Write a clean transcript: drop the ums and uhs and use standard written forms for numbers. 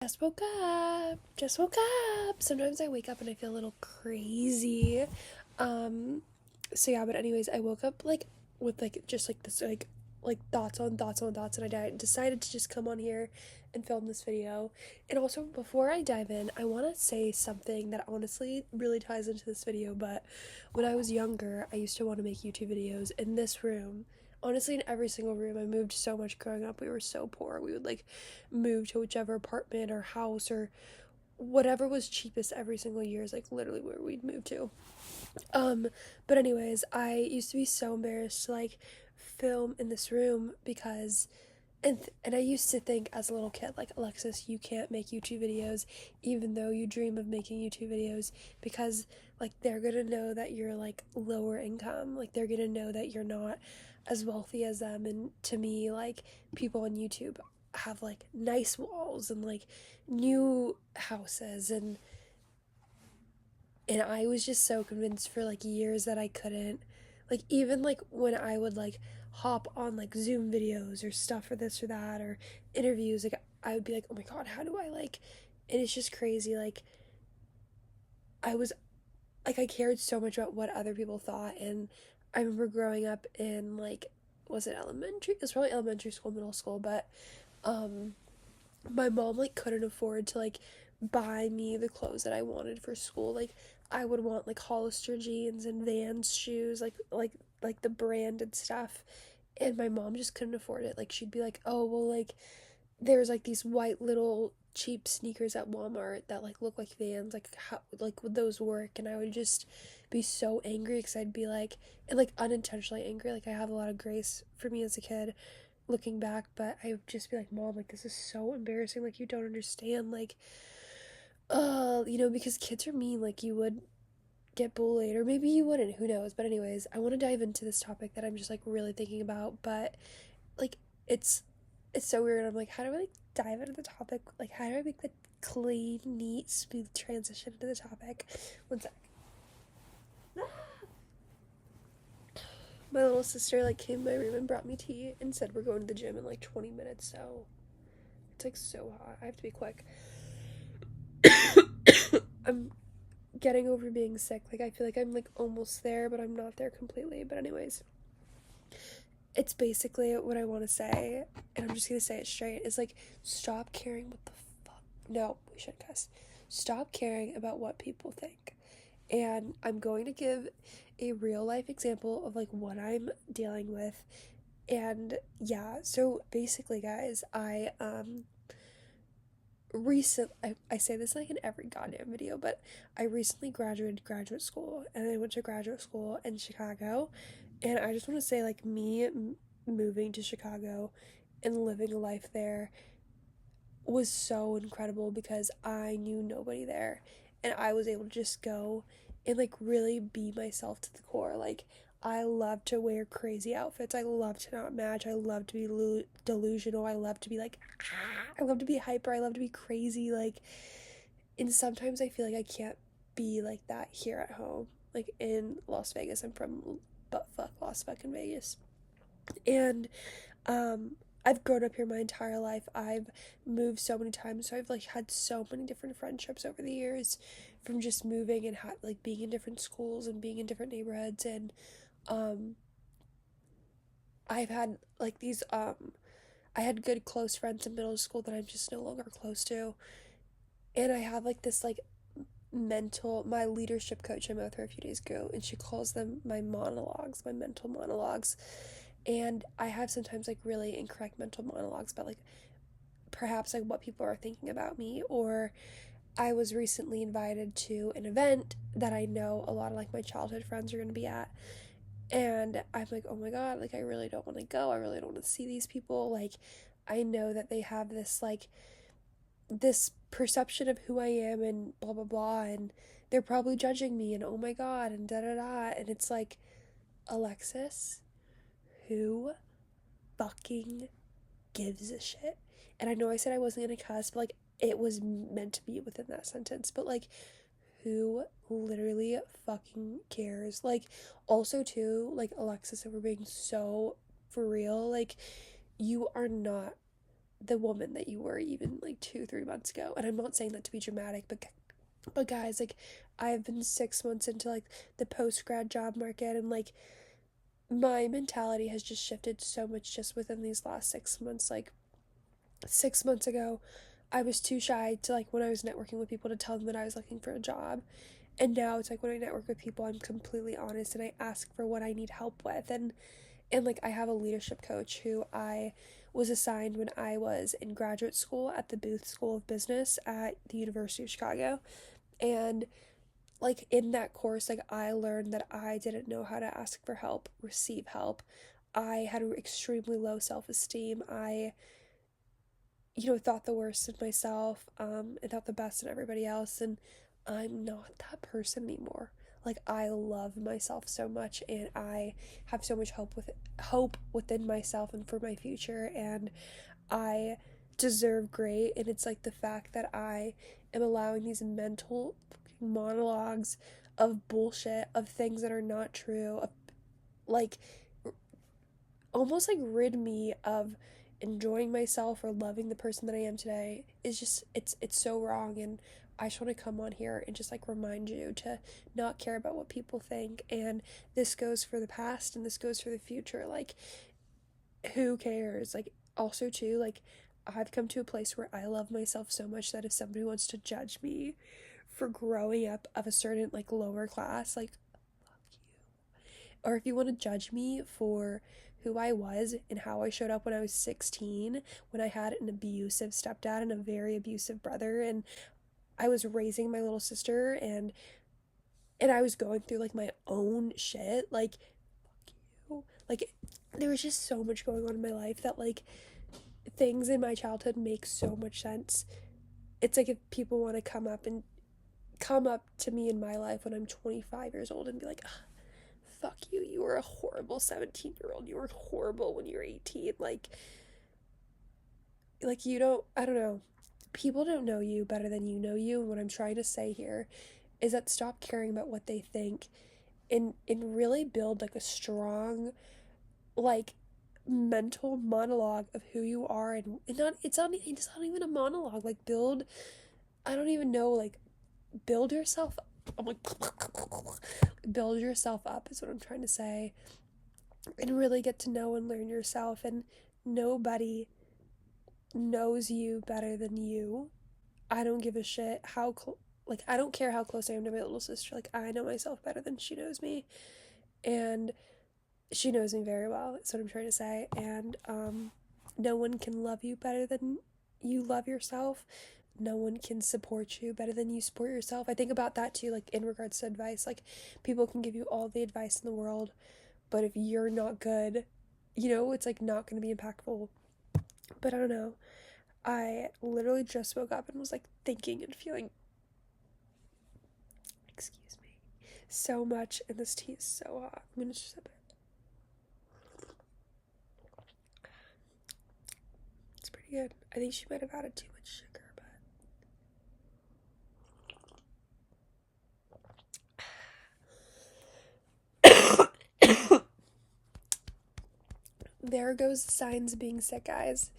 Just woke up. Just woke up. Sometimes I wake up and I feel a little crazy. Um so yeah, but anyways, I woke up like with just like this like thoughts on thoughts on thoughts, and decided to just come on here and film this video. And also, before I dive in, I want to say something that honestly really ties into this video. But when I was younger, I used to want to make YouTube videos in this room. Honestly, in every single room. I moved so much growing up. We were so poor. We would like move to whichever apartment or house or whatever was cheapest every single year is like literally where we'd move to. Um, but anyways, I used to be so embarrassed to like film in this room because and I used to think as a little kid, like, Alexis, you can't make YouTube videos even though you dream of making YouTube videos, because like they're gonna know that you're like lower income, like they're gonna know that you're not as wealthy as them. And to me, like, people on YouTube have like nice walls and like new houses, and I was just so convinced for like years that I couldn't. Like, even like when I would like hop on like Zoom videos or stuff for this or that or interviews, like I would be like, oh my god, how do I like, and it's just crazy. Like, I was like, I cared so much about what other people thought. And I remember growing up in like, was it elementary? It was probably elementary school, middle school, but um my mom like couldn't afford to like buy me the clothes that I wanted for school. Like, I would want like Hollister jeans and Vans shoes, like the branded stuff. And my mom just couldn't afford it. Like, she'd be like, "Oh, well, like there's like these white little cheap sneakers at Walmart that like look like Vans. Like, how like would those work?" And I would just be so angry because I'd be like, and like unintentionally angry. Like, I have a lot of grace for me as a kid looking back, but I would just be like, "Mom, like this is so embarrassing. Like, you don't understand. Like, because kids are mean. Like, you would get bullied, or maybe you wouldn't. Who knows?" But anyways, I want to dive into this topic that I'm just like really thinking about. But like, it's it's so weird. I'm like, how do I like dive into the topic? Like, how do I make the clean, neat, smooth transition into the topic? One sec. My little sister like came to my room and brought me tea and said we're going to the gym in like 20 minutes. So it's like so hot. I have to be quick. I'm getting over being sick. Like, I feel like I'm like almost there, but I'm not there completely. But anyways, it's basically what I want to say, and I'm just gonna say it straight. Is like, stop caring what the fuck. No, we shouldn't cuss. Stop caring about what people think. And I'm going to give a real life example of like what I'm dealing with. And yeah, so basically, guys, I say this like in every goddamn video, but I recently graduated graduate school, and I went to graduate school in Chicago. And I just want to say, like, moving to Chicago and living a life there was so incredible because I knew nobody there, and I was able to just go and like really be myself to the core. Like, I love to wear crazy outfits. I love to not match. I love to be delusional. I love to be like, I love to be hyper. I love to be crazy. Like, and sometimes I feel like I can't be like that here at home. Like, in Las Vegas, I'm from but fuck Las fucking Vegas. And um I've grown up here my entire life. I've moved so many times, so I've like had so many different friendships over the years from just moving and like being in different schools and being in different neighborhoods. And um I've had like these I had good close friends in middle school that I'm just no longer close to. And I have like this like my leadership coach I met with her a few days ago, and she calls them my monologues, my mental monologues. And I have sometimes like really incorrect mental monologues about like perhaps like what people are thinking about me. Or I was recently invited to an event that I know a lot of like my childhood friends are going to be at, and I'm like, oh my god, like I really don't want to go. I really don't want to see these people. Like, I know that they have this perception of who I am and blah blah blah, and they're probably judging me, and oh my god, and da da da. And it's like, Alexis, who fucking gives a shit? And I know I said I wasn't gonna cuss, but like, it was meant to be within that sentence. But like, who literally fucking cares? Like, also too, like, Alexis, if we're being so for real, like, you are not the woman that you were even like 2-3 months ago. And I'm not saying that to be dramatic, but guys, like, I've been 6 months into like the post grad job market, and like my mentality has just shifted so much just within these last 6 months. Like 6 months ago, I was too shy to, like, when I was networking with people, to tell them that I was looking for a job. And now it's like when I network with people, I'm completely honest and I ask for what I need help with. And like, I have a leadership coach who I was assigned when I was in graduate school at the Booth School of Business at the University of Chicago. And like, in that course, like, I learned that I didn't know how to ask for help, receive help. I had extremely low self-esteem. I, thought the worst of myself, and thought the best in everybody else, and I'm not that person anymore. Like, I love myself so much, and I have so much hope within myself and for my future, and I deserve great. And it's like the fact that I am allowing these mental monologues of bullshit, of things that are not true, of like almost like rid me of enjoying myself or loving the person that I am today, is just, it's so wrong. And I just want to come on here and just like remind you to not care about what people think. And this goes for the past and this goes for the future. Like, who cares? Like, also too, like, I've come to a place where I love myself so much that if somebody wants to judge me for growing up of a certain like lower class, like, fuck you. Or if you want to judge me for who I was and how I showed up when I was 16, when I had an abusive stepdad and a very abusive brother, and I was raising my little sister, and I was going through like my own shit, like, fuck you. Like, there was just so much going on in my life that, like, things in my childhood make so much sense. It's like if people want to come up to me in my life when I'm 25 years old and be like, fuck you, you were a horrible 17-year-old, you were horrible when you were 18, like, you don't, I don't know, people don't know you better than you know you. And what I'm trying to say here is that stop caring about what they think, and really build like a strong, like, mental monologue of who you are. And not it's not even a monologue, like, build, I don't even know, like, build yourself, I'm like, build yourself up is what I'm trying to say, and really get to know and learn yourself. And nobody knows you better than you. I don't give a shit how like, I don't care how close I am to my little sister. Like, I know myself better than she knows me, and she knows me very well. That's what I'm trying to say. And no one can love you better than you love yourself. No one can support you better than you support yourself. I think about that too, like, in regards to advice. Like, people can give you all the advice in the world, but if you're not good, it's like not going to be impactful. But I don't know. I literally just woke up and was like thinking and feeling, excuse me, so much, and this tea is so hot. I'm gonna just sip it. It's pretty good. I think she might have added too much sugar, but there goes the signs of being sick, guys.